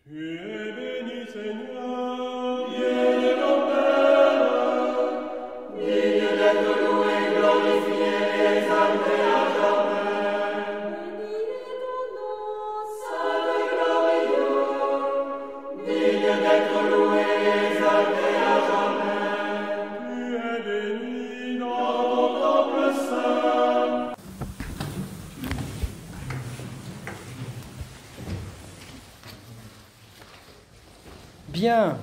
Tu es béni, Seigneur, Dieu de ton Père, digne d'être loué, glorifié et exalté à jamais. Béni est ton nom, saint et glorieux, digne d'être loué et exalté à jamais. Tu es béni dans ton temple saint. Bien.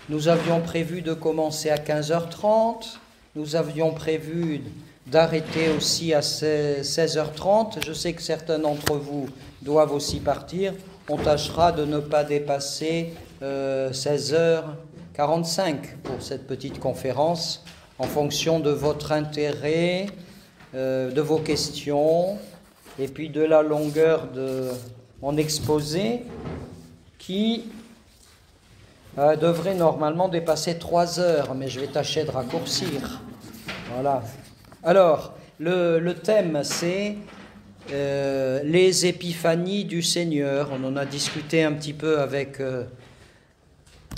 Nous avions prévu de commencer à 15h30. Nous avions prévu d'arrêter aussi à 16h30. Je sais que certains d'entre vous doivent aussi partir. On tâchera de ne pas dépasser 16h45 pour cette petite conférence, en fonction de votre intérêt, de vos questions, et puis de la longueur de mon exposé, qui devrait normalement dépasser 3 heures, mais je vais tâcher de raccourcir. Voilà. Alors, le thème, c'est les épiphanies du Seigneur. On en a discuté un petit peu avec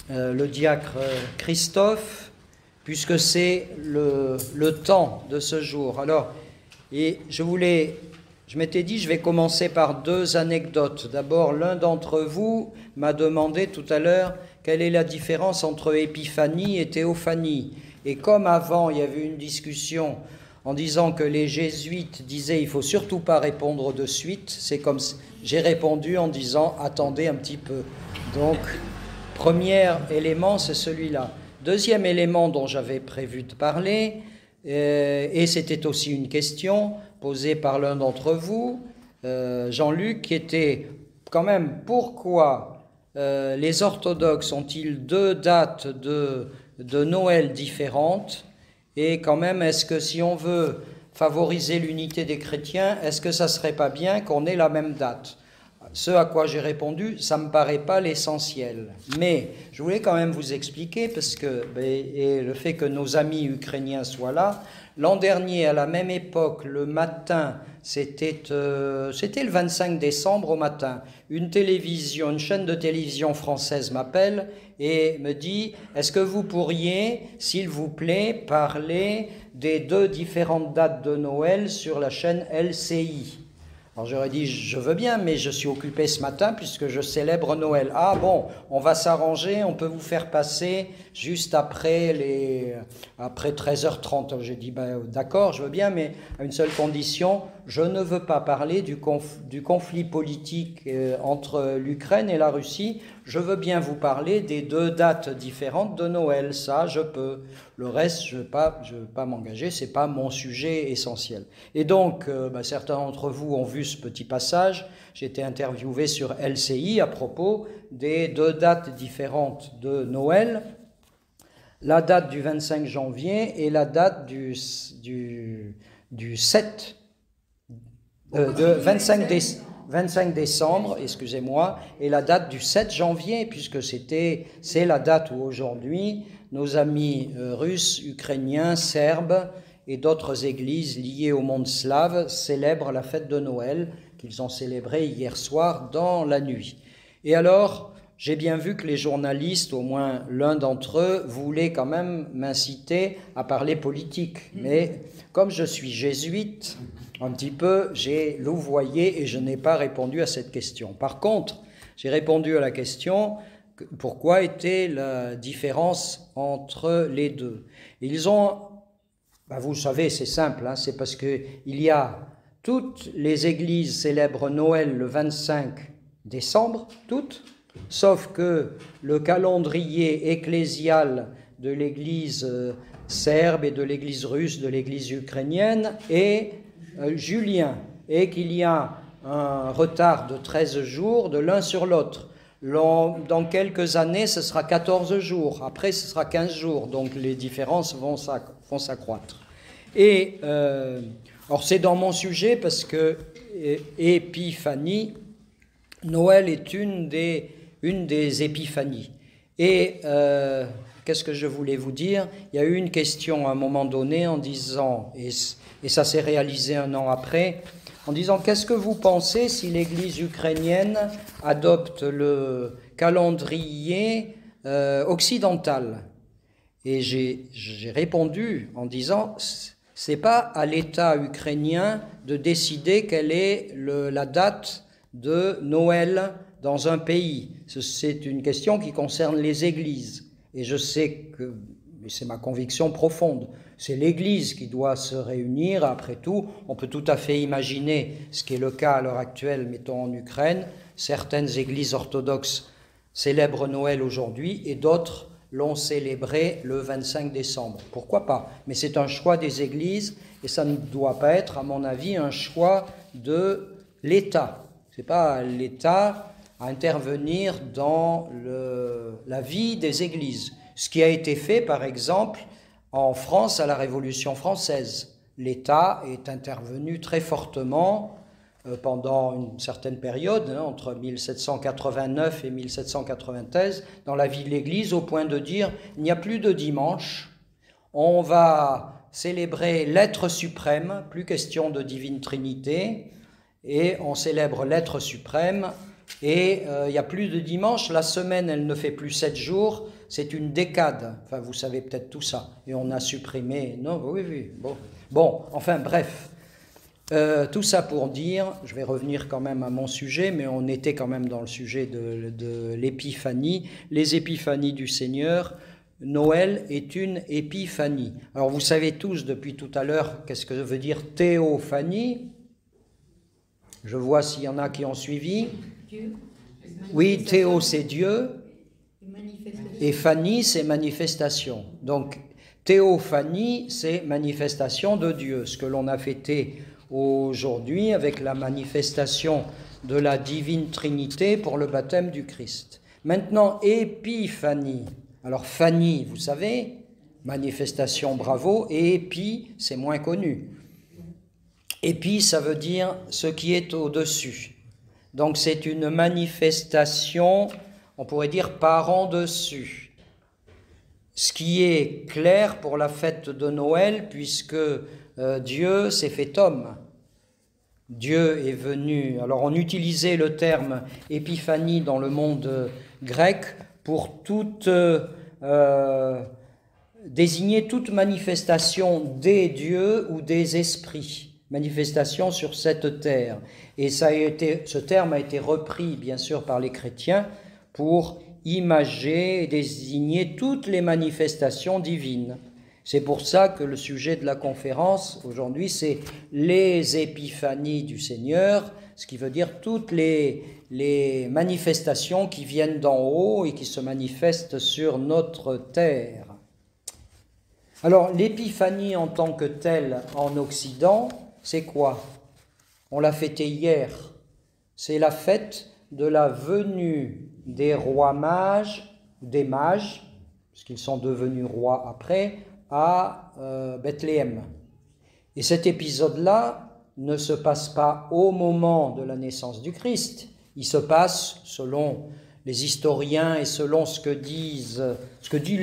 le diacre Christophe, puisque c'est le temps de ce jour. Alors, et je m'étais dit, je vais commencer par 2 anecdotes. D'abord, l'un d'entre vous m'a demandé tout à l'heure quelle est la différence entre épiphanie et théophanie. Et comme avant, il y avait une discussion en disant que les jésuites disaient il ne faut surtout pas répondre de suite, c'est comme j'ai répondu en disant attendez un petit peu. Donc, premier élément, c'est celui-là. Deuxième élément dont j'avais prévu de parler, et c'était aussi une question posée par l'un d'entre vous, Jean-Luc, qui était quand même pourquoi les orthodoxes ont-ils 2 dates de Noël différentes, et quand même est-ce que si on veut favoriser l'unité des chrétiens, est-ce que ça serait pas bien qu'on ait la même date? Ce à quoi j'ai répondu, ça ne me paraît pas l'essentiel. Mais je voulais quand même vous expliquer, parce que et le fait que nos amis ukrainiens soient là, l'an dernier, à la même époque, le matin, c'était le 25 décembre au matin, une chaîne de télévision française m'appelle et me dit « Est-ce que vous pourriez, s'il vous plaît, parler des 2 différentes dates de Noël sur la chaîne LCI ?» Alors j'aurais dit, je veux bien, mais je suis occupé ce matin puisque je célèbre Noël. Ah bon, on va s'arranger, on peut vous faire passer juste après 13h30. J'ai dit, d'accord, je veux bien, mais à une seule condition, je ne veux pas parler du conflit politique entre l'Ukraine et la Russie. Je veux bien vous parler des 2 dates différentes de Noël. Ça, je peux. Le reste, je ne veux pas m'engager, ce n'est pas mon sujet essentiel. Et donc, certains d'entre vous ont vu ce petit passage. J'ai été interviewé sur LCI à propos des 2 dates différentes de Noël. La date du 25 janvier et la date du 25 décembre, excusez-moi, et la date du 7 janvier, puisque c'est la date où aujourd'hui nos amis russes, ukrainiens, serbes et d'autres églises liées au monde slave célèbrent la fête de Noël qu'ils ont célébrée hier soir dans la nuit. Et alors, j'ai bien vu que les journalistes, au moins l'un d'entre eux, voulaient quand même m'inciter à parler politique. Mais comme je suis jésuite, un petit peu, j'ai louvoyé et je n'ai pas répondu à cette question. Par contre, j'ai répondu à la question pourquoi était la différence entre les 2. Ils ont, vous savez, c'est simple, c'est parce que toutes les églises célèbrent Noël le 25 décembre, toutes, sauf que le calendrier ecclésial de l'église serbe et de l'église russe, de l'église ukrainienne est julien, et qu'il y a un retard de 13 jours de l'un sur l'autre. Dans quelques années, ce sera 14 jours, après ce sera 15 jours, donc les différences vont s'accroître. Et alors c'est dans mon sujet parce que épiphanie, Noël est une des épiphanies. Et qu'est-ce que je voulais vous dire? Il y a eu une question à un moment donné en disant, et ça s'est réalisé un an après, en disant qu'est-ce que vous pensez si l'Église ukrainienne adopte le calendrier occidental? Et j'ai répondu en disant, c'est pas à l'État ukrainien de décider quelle est la date de Noël dans un pays. C'est une question qui concerne les églises. Et je sais que, c'est ma conviction profonde, c'est l'Église qui doit se réunir. Après tout, on peut tout à fait imaginer ce qui est le cas à l'heure actuelle, mettons en Ukraine. Certaines églises orthodoxes célèbrent Noël aujourd'hui et d'autres l'ont célébré le 25 décembre. Pourquoi pas? Mais c'est un choix des églises et ça ne doit pas être, à mon avis, un choix de l'État. Ce n'est pas à l'État à intervenir dans la vie des églises. Ce qui a été fait, par exemple, en France à la Révolution française. L'État est intervenu très fortement pendant une certaine période, entre 1789 et 1793, dans la vie de l'Église, au point de dire il n'y a plus de dimanche, on va célébrer l'être suprême, plus question de divine Trinité, et on célèbre l'être suprême, et il n'y a plus de dimanche, la semaine elle ne fait plus 7 jours, c'est une décade, enfin vous savez peut-être tout ça, et on a supprimé, non, oui, bon, enfin bref, tout ça pour dire, je vais revenir quand même à mon sujet, mais on était quand même dans le sujet de l'épiphanie, les épiphanies du Seigneur. Noël est une épiphanie. Alors vous savez tous depuis tout à l'heure qu'est-ce que veut dire théophanie. Je vois s'il y en a qui ont suivi. Dieu. Oui, théo c'est Dieu et phanie c'est manifestation. Donc théophanie c'est manifestation de Dieu, ce que l'on a fêté aujourd'hui avec la manifestation de la divine Trinité pour le baptême du Christ. Maintenant, épiphanie. Alors, phanie, vous savez, manifestation, bravo, et épi, c'est moins connu. Épi, ça veut dire ce qui est au-dessus. Donc, c'est une manifestation, on pourrait dire par en dessus. Ce qui est clair pour la fête de Noël, puisque Dieu s'est fait homme. Dieu est venu. Alors on utilisait le terme épiphanie dans le monde grec pour désigner toute manifestation des dieux ou des esprits, manifestation sur cette terre. Et ce terme a été repris bien sûr par les chrétiens pour imager et désigner toutes les manifestations divines. C'est pour ça que le sujet de la conférence aujourd'hui, c'est les épiphanies du Seigneur, ce qui veut dire toutes les manifestations qui viennent d'en haut et qui se manifestent sur notre terre. Alors, l'épiphanie en tant que telle en Occident, c'est quoi? On l'a fêté hier. C'est la fête de la venue des rois mages, des mages, puisqu'ils sont devenus rois après, à Bethléem. Et cet épisode-là ne se passe pas au moment de la naissance du Christ. Il se passe, selon les historiens et selon ce que dit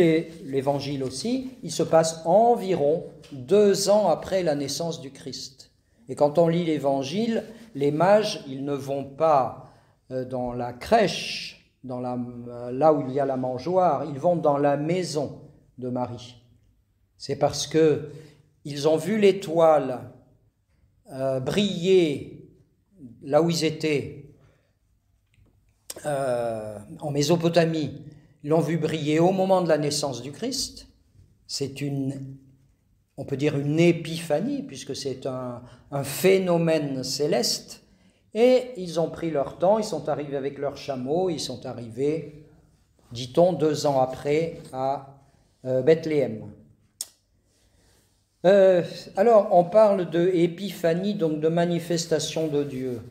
l'Évangile aussi, il se passe environ 2 ans après la naissance du Christ. Et quand on lit l'Évangile, les mages, ils ne vont pas dans la crèche, là où il y a la mangeoire, ils vont dans la maison de Marie. C'est parce qu'ils ont vu l'étoile briller là où ils étaient, en Mésopotamie. Ils l'ont vu briller au moment de la naissance du Christ. C'est on peut dire une épiphanie, puisque c'est un phénomène céleste. Et ils ont pris leur temps, ils sont arrivés avec leurs chameaux, ils sont arrivés, dit-on, 2 ans après à Bethléem. Alors, on parle de épiphanie, donc de manifestation de Dieu.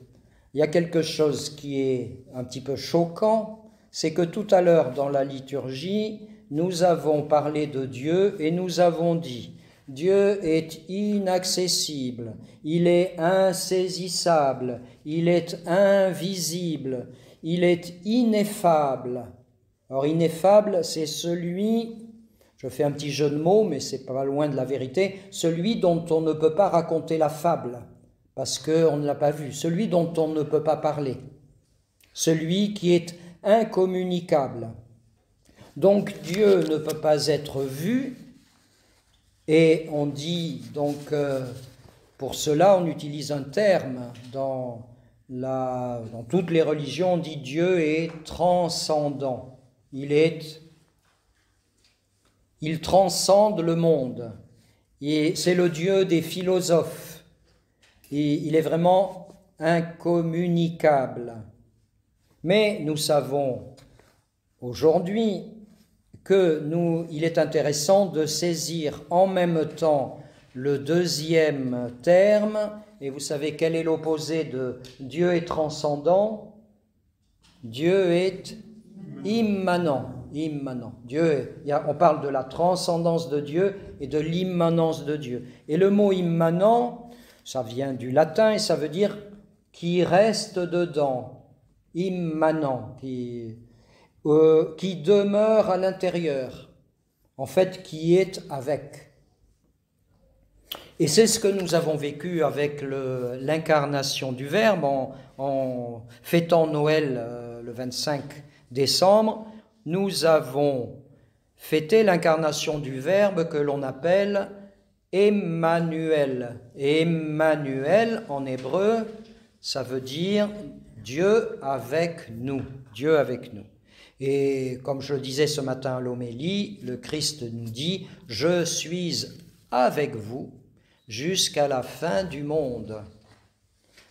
Il y a quelque chose qui est un petit peu choquant, c'est que tout à l'heure dans la liturgie, nous avons parlé de Dieu et nous avons dit « Dieu est inaccessible, il est insaisissable, il est invisible, il est ineffable ». Or, ineffable, c'est celui Je fais un petit jeu de mots, mais c'est pas loin de la vérité. Celui dont on ne peut pas raconter la fable, parce qu'on ne l'a pas vu. Celui dont on ne peut pas parler. Celui qui est incommunicable. Donc Dieu ne peut pas être vu, et on dit donc, pour cela on utilise un terme dans toutes les religions, on dit Dieu est transcendant. Il transcende le monde. Et c'est le Dieu des philosophes. Et il est vraiment incommunicable. Mais nous savons aujourd'hui il est intéressant de saisir en même temps le deuxième terme. Et vous savez quel est l'opposé de Dieu est transcendant? Dieu est immanent. On parle de la transcendance de Dieu et de l'immanence de Dieu. Et le mot immanent, ça vient du latin et ça veut dire qui reste dedans, immanent, qui demeure à l'intérieur, en fait qui est avec. Et c'est ce que nous avons vécu avec l'incarnation du Verbe en fêtant Noël le 25 décembre. Nous avons fêté l'incarnation du Verbe que l'on appelle Emmanuel. Et Emmanuel, en hébreu, ça veut dire Dieu avec nous. Dieu avec nous. Et comme je le disais ce matin à l'homélie, le Christ nous dit « Je suis avec vous jusqu'à la fin du monde ».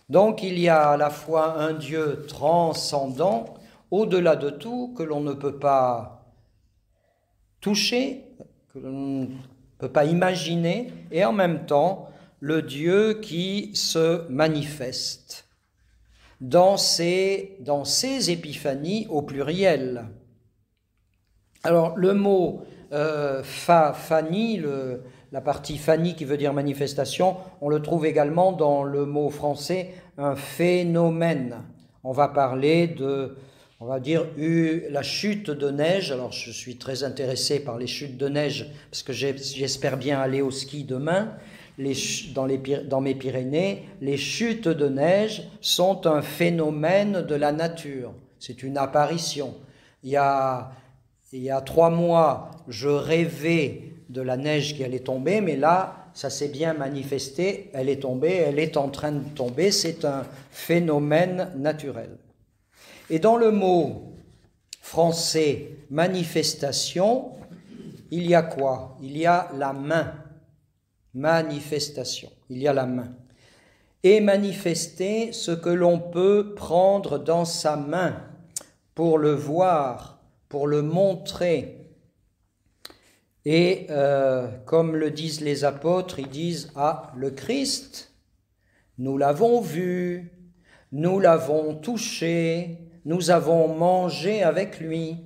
Donc il y a à la fois un Dieu transcendant, au-delà de tout, que l'on ne peut pas toucher, que l'on ne peut pas imaginer, et en même temps, le Dieu qui se manifeste dans ces épiphanies au pluriel. Alors, le mot phanie, la partie phanie qui veut dire manifestation, on le trouve également dans le mot français un phénomène. On va parler la chute de neige. Alors, je suis très intéressé par les chutes de neige parce que j'espère bien aller au ski demain. Dans mes Pyrénées, les chutes de neige sont un phénomène de la nature. C'est une apparition. Il y a 3 mois, je rêvais de la neige qui allait tomber, mais là, ça s'est bien manifesté. Elle est tombée, elle est en train de tomber. C'est un phénomène naturel. Et dans le mot français « manifestation », il y a quoi? Il y a la main. Manifestation, il y a la main. Et manifester ce que l'on peut prendre dans sa main pour le voir, pour le montrer. Et comme le disent les apôtres, ils disent « Ah, le Christ, nous l'avons vu, nous l'avons touché, nous avons mangé avec lui. »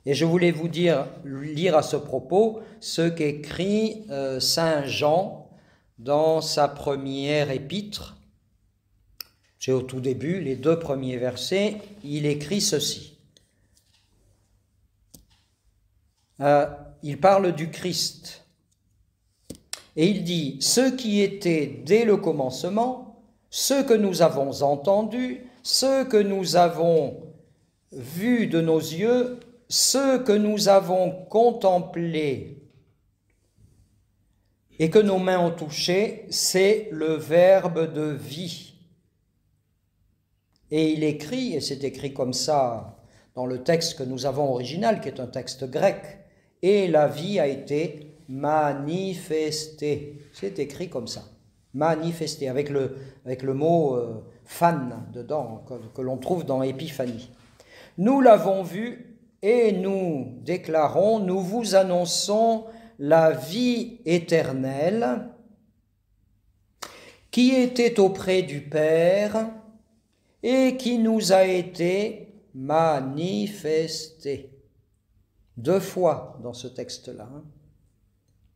Et je voulais vous lire à ce propos ce qu'écrit Saint Jean dans sa première épître. C'est au tout début, les 2 premiers versets, il écrit ceci. Il parle du Christ. Et il dit « Ce qui était dès le commencement, ce que nous avons entendu, ce que nous avons vu de nos yeux, ce que nous avons contemplé et que nos mains ont touché, c'est le Verbe de vie. » Et il écrit, et c'est écrit comme ça dans le texte que nous avons original, qui est un texte grec, « Et la vie a été manifestée ». C'est écrit comme ça, manifestée, avec le mot fan dedans, que l'on trouve dans Épiphanie. « Nous l'avons vu. Et nous déclarons, nous vous annonçons la vie éternelle qui était auprès du Père et qui nous a été manifestée. 2 fois dans ce texte-là.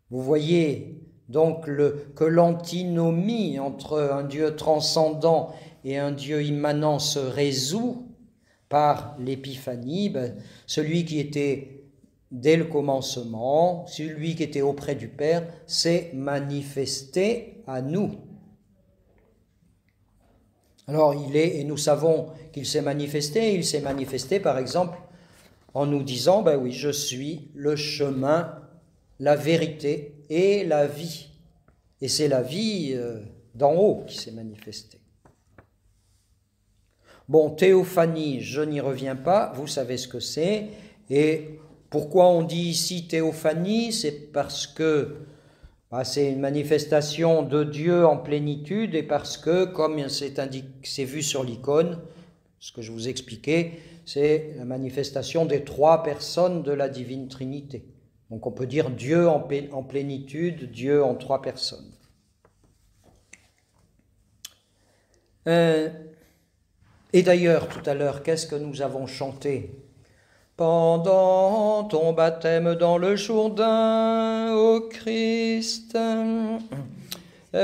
Vous voyez donc que l'antinomie entre un Dieu transcendant et un Dieu immanent se résout par l'épiphanie. Celui qui était dès le commencement, celui qui était auprès du Père, s'est manifesté à nous. Alors et nous savons qu'il s'est manifesté par exemple en nous disant, ben oui, je suis le chemin, la vérité et la vie. Et c'est la vie d'en haut qui s'est manifestée. Bon, théophanie, je n'y reviens pas, vous savez ce que c'est. Et pourquoi on dit ici théophanie? C'est parce que c'est une manifestation de Dieu en plénitude et parce que, comme c'est vu sur l'icône, ce que je vous expliquais, c'est la manifestation des 3 personnes de la divine Trinité. Donc on peut dire Dieu en plénitude, Dieu en 3 personnes. Et d'ailleurs, tout à l'heure, qu'est-ce que nous avons chanté? Pendant ton baptême dans le Jourdain, ô Christ,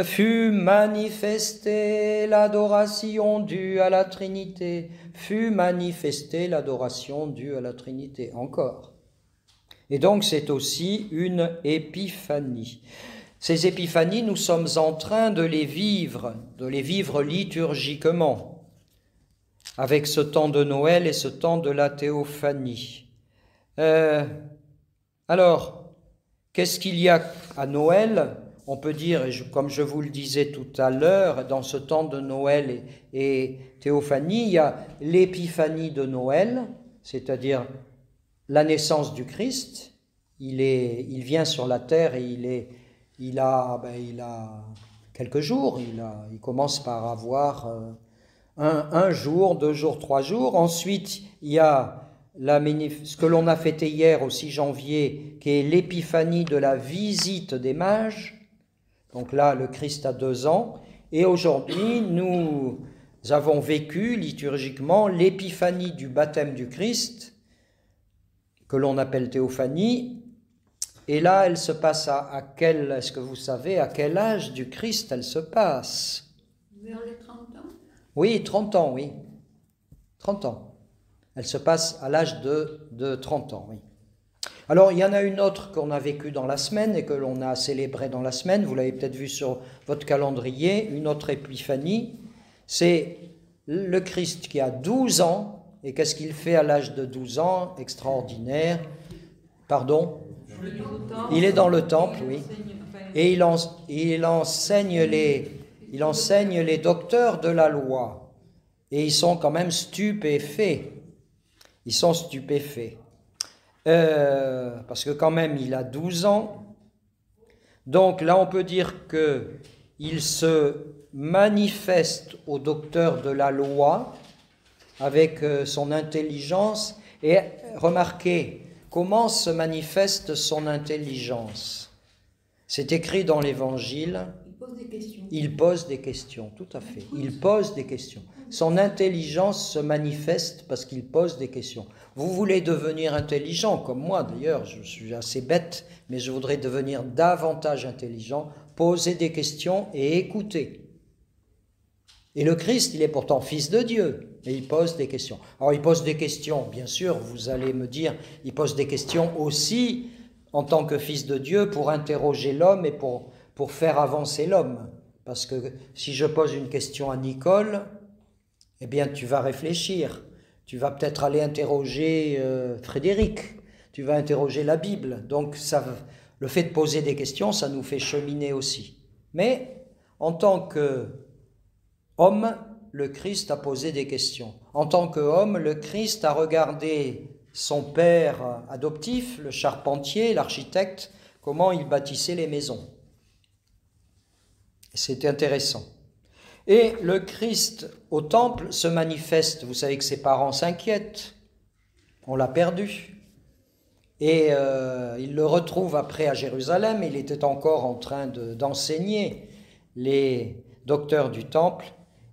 fut manifestée l'adoration due à la Trinité, fut manifestée l'adoration due à la Trinité, encore. Et donc c'est aussi une épiphanie. Ces épiphanies, nous sommes en train de les vivre liturgiquement, avec ce temps de Noël et ce temps de la théophanie. Alors, qu'est-ce qu'il y a à Noël? On peut dire, comme je vous le disais tout à l'heure, dans ce temps de Noël et théophanie, il y a l'épiphanie de Noël, c'est-à-dire la naissance du Christ. Il vient sur la terre et il a quelques jours. Il commence par avoir un jour, 2 jours, 3 jours. Ensuite, il y a ce que l'on a fêté hier au 6 janvier, qui est l'épiphanie de la visite des mages. Donc là, le Christ a 2 ans. Et aujourd'hui, nous avons vécu liturgiquement l'épiphanie du baptême du Christ, que l'on appelle théophanie. Et là, elle se passe est-ce que vous savez à quel âge du Christ elle se passe? Vers les 30 ans? Oui, 30 ans, oui. 30 ans. Elle se passe à l'âge de 30 ans, oui. Alors, il y en a une autre qu'on a vécue dans la semaine et que l'on a célébrée dans la semaine. Vous l'avez peut-être vu sur votre calendrier, une autre épiphanie. C'est le Christ qui a 12 ans. Et qu'est-ce qu'il fait à l'âge de 12 ans? Extraordinaire. Pardon? Il est dans le temple, oui. Et il enseigne les docteurs de la loi. Et ils sont quand même stupéfaits. Ils sont stupéfaits. Parce que quand même, il a 12 ans. Donc là, on peut dire qu'il se manifeste aux docteurs de la loi avec son intelligence. Et remarquez, comment se manifeste son intelligence? C'est écrit dans l'Évangile. Il pose des questions, tout à fait. Il pose des questions. Son intelligence se manifeste parce qu'il pose des questions. Vous voulez devenir intelligent, comme moi d'ailleurs, je suis assez bête, mais je voudrais devenir davantage intelligent, poser des questions et écouter. Et le Christ, il est pourtant fils de Dieu, et il pose des questions. Alors il pose des questions, bien sûr, vous allez me dire, il pose des questions aussi en tant que fils de Dieu pour interroger l'homme et pour faire avancer l'homme. Parce que si je pose une question à Nicole, eh bien tu vas réfléchir. Tu vas peut-être aller interroger Frédéric. Tu vas interroger la Bible. Donc le fait de poser des questions, ça nous fait cheminer aussi. Mais en tant qu'homme, le Christ a posé des questions. En tant qu'homme, le Christ a regardé son père adoptif, le charpentier, l'architecte, comment il bâtissait les maisons. C'était intéressant. Et le Christ au temple se manifeste. Vous savez que ses parents s'inquiètent. On l'a perdu. Et il le retrouve après à Jérusalem. Il était encore en train d'enseigner les docteurs du temple.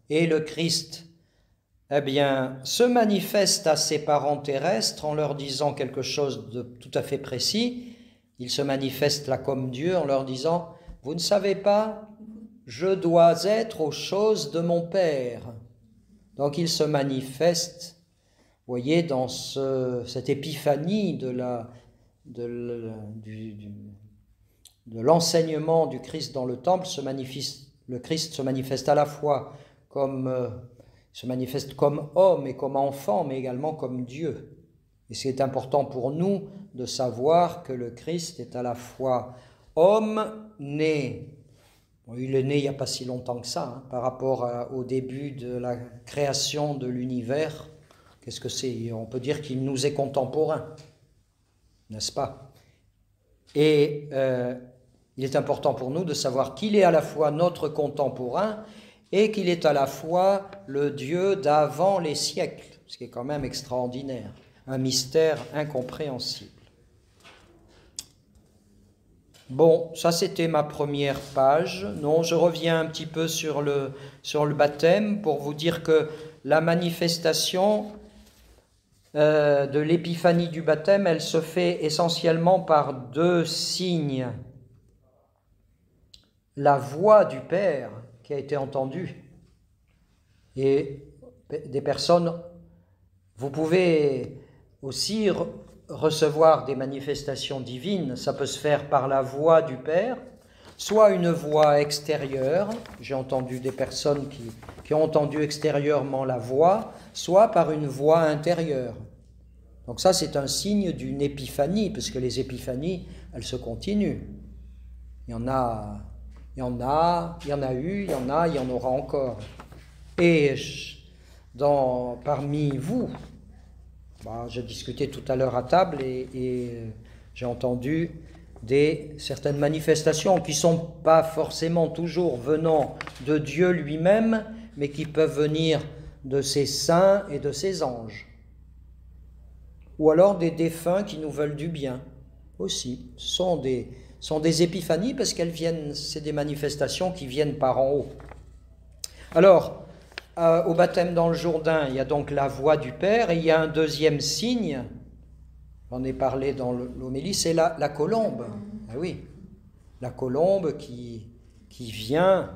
Et le Christ, se manifeste à ses parents terrestres en leur disant quelque chose de tout à fait précis. Il se manifeste là comme Dieu en leur disant « Vous ne savez pas ? Je dois être aux choses de mon Père. » Donc il se manifeste, vous voyez, dans cette épiphanie de la de l'enseignement du Christ dans le temple, le Christ se manifeste à la fois se manifeste comme homme et comme enfant, mais également comme Dieu. Et c'est important pour nous de savoir que le Christ est à la fois homme né. Bon, il est né il n'y a pas si longtemps que ça, hein, par rapport au début de la création de l'univers. Qu'est-ce que c'est? On peut dire qu'il nous est contemporain, n'est-ce pas? Et il est important pour nous de savoir qu'il est à la fois notre contemporain et qu'il est à la fois le Dieu d'avant les siècles, ce qui est quand même extraordinaire, un mystère incompréhensible. Bon, ça c'était ma première page. Non, je reviens un petit peu sur le baptême pour vous dire que la manifestation de l'épiphanie du baptême, elle se fait essentiellement par deux signes. La voix du Père qui a été entendue et des personnes, vous pouvez aussi recevoir des manifestations divines, ça peut se faire par la voix du Père, soit une voix extérieure, j'ai entendu des personnes qui ont entendu extérieurement la voix, soit par une voix intérieure. Donc ça c'est un signe d'une épiphanie, parce que les épiphanies, elles se continuent. Il y en a eu, il y en aura encore. Et parmi vous, j'ai discuté tout à l'heure à table et j'ai entendu certaines manifestations qui ne sont pas forcément toujours venant de Dieu lui-même, mais qui peuvent venir de ses saints et de ses anges. Ou alors des défunts qui nous veulent du bien aussi. Ce sont des épiphanies parce qu'elles viennent, c'est des manifestations qui viennent par en haut. Alors, au baptême dans le Jourdain, il y a donc la voix du Père et il y a un deuxième signe, j'en ai parlé dans l'homélie, c'est la colombe. Ah oui, la colombe qui vient,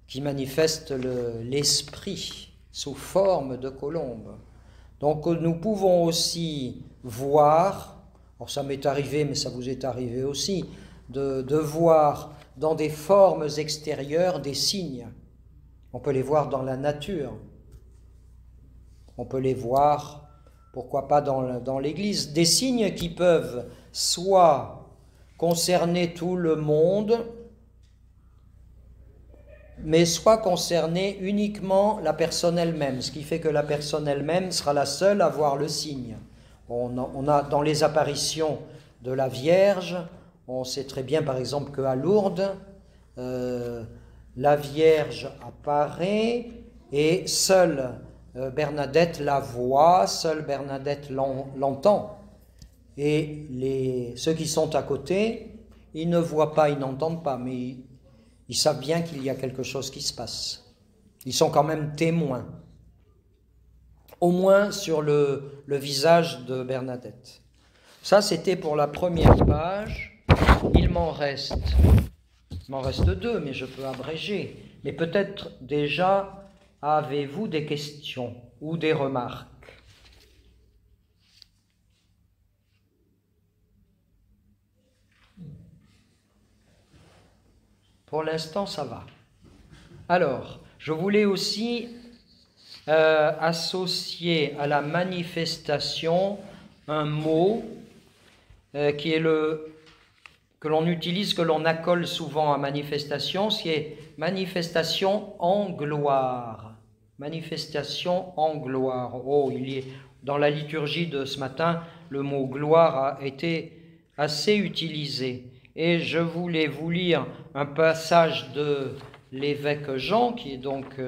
qui manifeste l'esprit sous forme de colombe. Donc nous pouvons aussi voir, alors ça m'est arrivé, mais ça vous est arrivé aussi, de voir dans des formes extérieures des signes. On peut les voir dans la nature. On peut les voir, pourquoi pas dans l'Église. Des signes qui peuvent soit concerner tout le monde, mais soit concerner uniquement la personne elle-même, ce qui fait que la personne elle-même sera la seule à voir le signe. On a dans les apparitions de la Vierge, on sait très bien par exemple qu'à Lourdes, la Vierge apparaît et seule Bernadette la voit, seule Bernadette l'entend. Et ceux qui sont à côté, ils ne voient pas, ils n'entendent pas, mais ils savent bien qu'il y a quelque chose qui se passe. Ils sont quand même témoins, au moins sur le visage de Bernadette. Ça, c'était pour la première page. Il m'en reste deux, mais je peux abréger. Mais peut-être déjà avez-vous des questions ou des remarques? Pour l'instant, ça va. Alors, je voulais aussi associer à la manifestation un mot qui est que l'on utilise, que l'on accole souvent à manifestation, c'est manifestation en gloire. Manifestation en gloire. Oh, dans la liturgie de ce matin, le mot gloire a été assez utilisé. Et je voulais vous lire un passage de l'évêque Jean, qui est donc,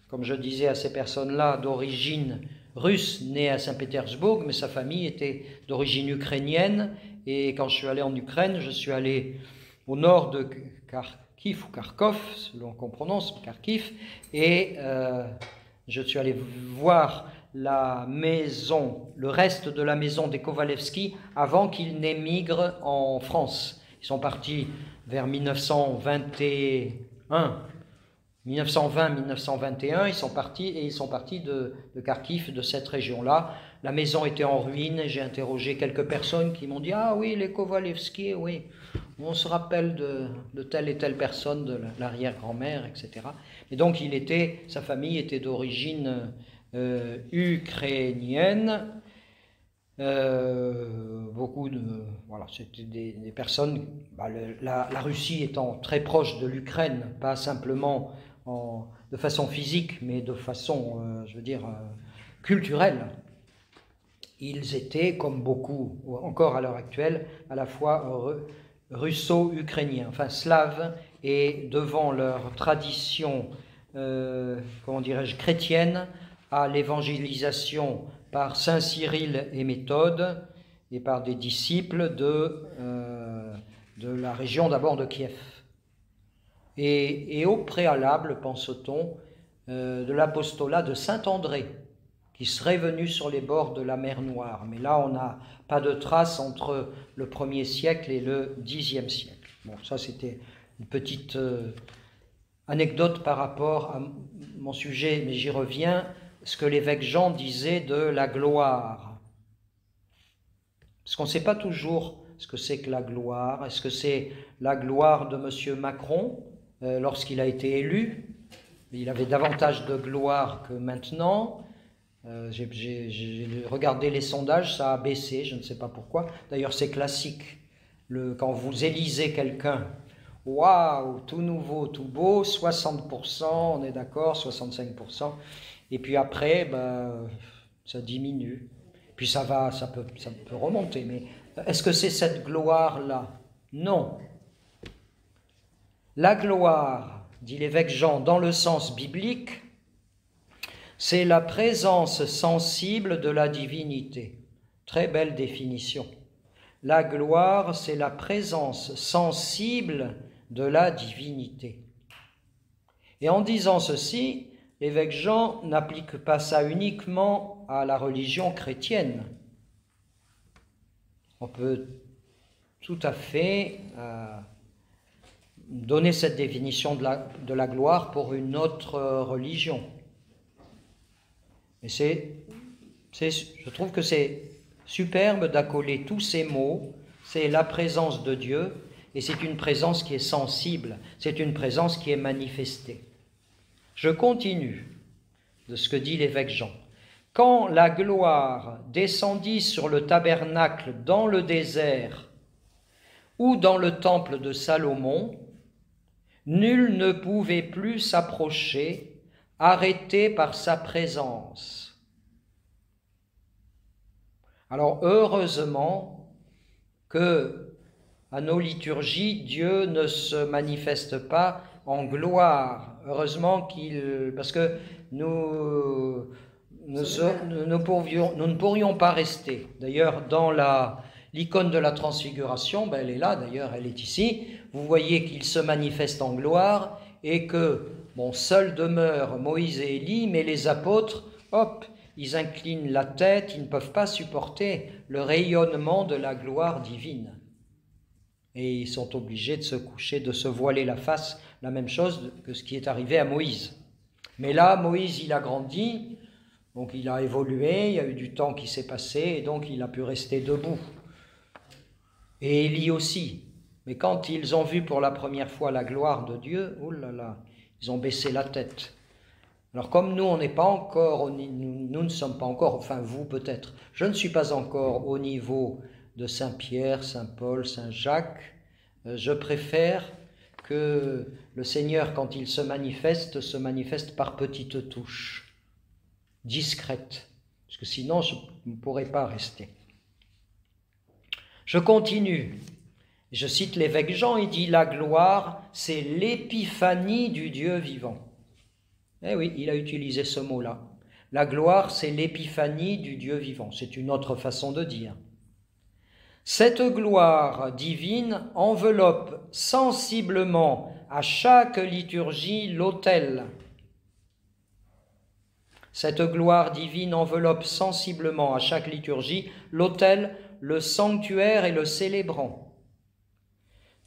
comme je disais à ces personnes-là, d'origine russe, né à Saint-Pétersbourg, mais sa famille était d'origine ukrainienne. Et quand je suis allé en Ukraine, je suis allé au nord de Kharkiv ou Kharkov, selon qu'on prononce, Kharkiv, et je suis allé voir la maison, le reste de la maison des Kovalevski avant qu'ils n'émigrent en France. Ils sont partis vers 1921 1920-1921, ils sont partis de Kharkiv, de cette région-là. La maison était en ruine, j'ai interrogé quelques personnes qui m'ont dit « Ah oui, les Kovalevski, oui, on se rappelle de telle et telle personne, de l'arrière-grand-mère, etc. » Et donc sa famille était d'origine ukrainienne. Voilà, c'était des personnes, la Russie étant très proche de l'Ukraine, pas simplement de façon physique, mais de façon, culturelle. Ils étaient, comme beaucoup, encore à l'heure actuelle, à la fois russo-ukrainiens, enfin slaves, et devant leur tradition, chrétienne, à l'évangélisation par saint Cyril et Méthode, et par des disciples de la région d'abord de Kiev. Et au préalable, pense-t-on, de l'apostolat de saint André, qui serait venu sur les bords de la mer Noire. Mais là, on n'a pas de trace entre le 1er siècle et le 10e siècle. Bon, ça c'était une petite anecdote par rapport à mon sujet, mais j'y reviens, ce que l'évêque Jean disait de la gloire. Parce qu'on ne sait pas toujours ce que c'est que la gloire. Est-ce que c'est la gloire de M. Macron lorsqu'il a été élu? Il avait davantage de gloire que maintenant. J'ai regardé les sondages, ça a baissé, je ne sais pas pourquoi. D'ailleurs, c'est classique. Quand vous élisez quelqu'un, waouh, tout nouveau, tout beau, 60%, on est d'accord, 65%. Et puis après, ça diminue. Puis ça peut remonter. Mais est-ce que c'est cette gloire-là? Non. La gloire, dit l'évêque Jean, dans le sens biblique, c'est la présence sensible de la divinité. Très belle définition. La gloire, c'est la présence sensible de la divinité. Et en disant ceci, l'évêque Jean n'applique pas ça uniquement à la religion chrétienne. On peut tout à fait donner cette définition de la gloire pour une autre religion. Et je trouve que c'est superbe d'accoler tous ces mots. C'est la présence de Dieu, et c'est une présence qui est sensible, c'est une présence qui est manifestée. Je continue de ce que dit l'évêque Jean. Quand la gloire descendit sur le tabernacle dans le désert ou dans le temple de Salomon, nul ne pouvait plus s'approcher, arrêté par sa présence. Alors heureusement que à nos liturgies, Dieu ne se manifeste pas en gloire. Heureusement parce que nous ne pourrions pas rester. D'ailleurs, dans l'icône de la transfiguration, elle est là, d'ailleurs, elle est ici. Vous voyez qu'il se manifeste en gloire et que, seuls demeurent Moïse et Élie, mais les apôtres, ils inclinent la tête, ils ne peuvent pas supporter le rayonnement de la gloire divine. Et ils sont obligés de se coucher, de se voiler la face, la même chose que ce qui est arrivé à Moïse. Mais là, Moïse, il a grandi, donc il a évolué, il y a eu du temps qui s'est passé, et donc il a pu rester debout. Et Élie aussi. Mais quand ils ont vu pour la première fois la gloire de Dieu, ils ont baissé la tête. Alors comme nous, on n'est pas encore, nous ne sommes pas encore, enfin vous peut-être, je ne suis pas encore au niveau de Saint Pierre, Saint Paul, Saint Jacques, je préfère que le Seigneur, quand il se manifeste par petites touches, discrètes, parce que sinon je ne pourrais pas rester. Je continue, je cite l'évêque Jean, il dit « La gloire, c'est l'épiphanie du Dieu vivant ». Eh oui, il a utilisé ce mot-là. La gloire, c'est l'épiphanie du Dieu vivant. C'est une autre façon de dire. Cette gloire divine enveloppe sensiblement à chaque liturgie l'autel. Cette gloire divine enveloppe sensiblement à chaque liturgie l'autel, le sanctuaire et le célébrant.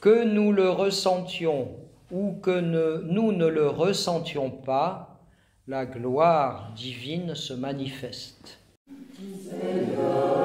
Que nous le ressentions ou que nous ne le ressentions pas, la gloire divine se manifeste. Seigneur.